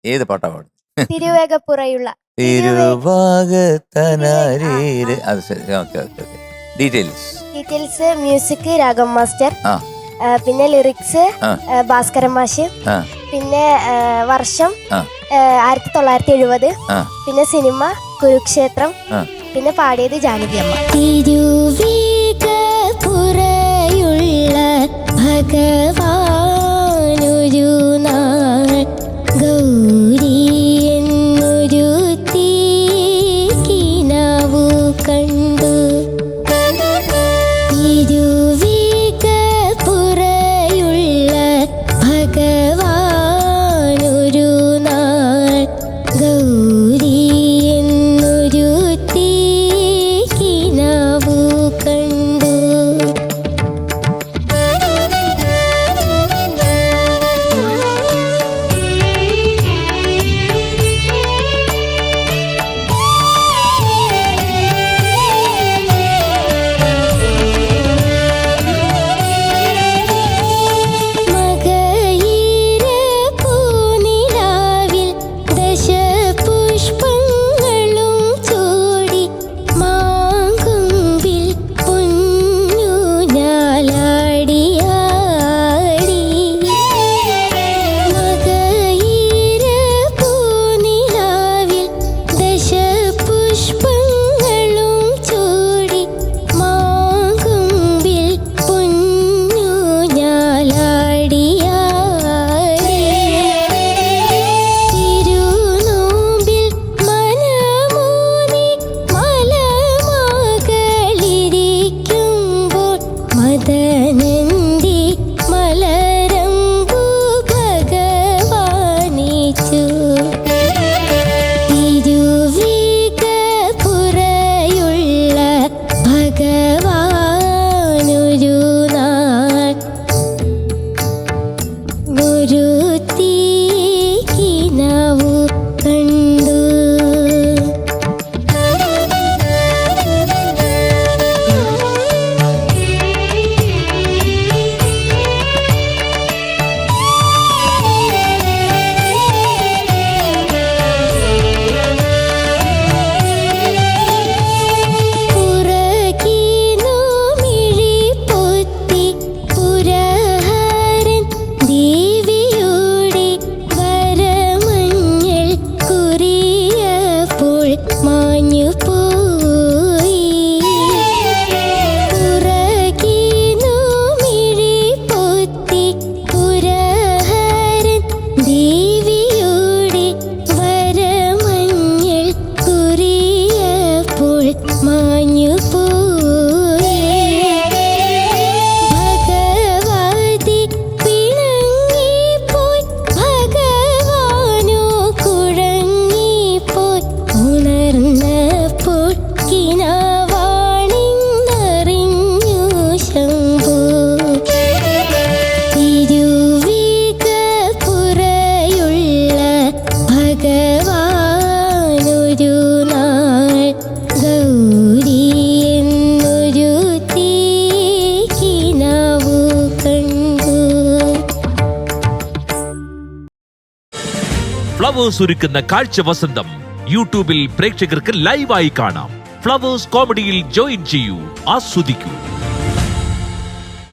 ഏത് പാട്ടാ പാടുന്നത്? തിരുവേഗപ്പുറയുള്ള തിരുവാകത്തനാരേര്. അത് ശരി. Okay okay okay. Details music Raghav master, ആ പിന്നെ ലിറിക്സ് ആ ഭാസ്കരൻ മാഷ്, ആ പിന്നെ വർഷം ആ 1970, ആ പിന്നെ സിനിമ കുരുക്ഷേത്രം, ആ. പിന്നെ പാടിയത് ജാനകി അമ്മ. തിരുവേഗപ്പുറയുള്ള ഭഗവാനൊരു നാൾ ഗൗരി എന്നൊരു തീക്കിനാവു കണ്ടു. തിരുവേഗപ്പുറയുള്ള ഭഗവാനൊരു നാൾ ഗൗരി എന്നൊരു തീക്കിനാവു കണ്ടു. മകയിര പൂനിലാവിൽ ദശപുഷ്പങ്ങളും ചൂടി മാങ്കൊമ്പിൽ പൊന്നൂഞ്ഞാലാടിയാടി. മകയിര പൂനിലാവിൽ ദശപുഷ്പങ്ങളും ചൂടി മാങ്കൊമ്പിൽ പൊന്നൂഞ്ഞാലാടിയാടി. തിരുനോമ്പിൽ മനമൂന്നി മലമകളിരിക്കുമ്പോൾ മദനന്തി മലരമ്പു ഭഗവാനിച്ചു. തിരുവേഗപ്പുറയുള്ള ഭഗവാനൊരു നാൾ ഒരു തീക്കിനാവു കണ്ടു. പുറകിനു മിഴിപ്പൊത്തി പുരഹരൻ ദേവിയുടെ വരമഞ്ഞൾ കുറിയപ്പോൾ മാഞ്ഞുപോയി. പുറകിനു മിഴിപ്പൊത്തി പുരഹരൻ ദേവിയുടെ വരമഞ്ഞൾ കുറിയപ്പോൾ മാഞ്ഞുപോയി. ഭഗവതി പിണങ്ങിപ്പോയി, ഭഗവാനോ കുഴങ്ങിപ്പോയി. ഉണർന്നപ്പോൾ കിനാവാണിന്നറിഞ്ഞു ശംഭോ. തിരുവേഗപ്പുറയുള്ള ഭഗവാനൊരു നാൾ ഗൗരി എന്നൊരു തീക്കിനാവു കണ്ടു. ഫ്ലവേഴ്സ് ഒരുക്കുന്ന കാഴ്ച വസന്തം യൂട്യൂബിൽ പ്രേക്ഷകർക്ക് ലൈവായി കാണാം. ഫ്ലവേഴ്സ് കോമഡിയിൽ ജോയിൻ ചെയ്യൂ, ആസ്വദിക്കൂ.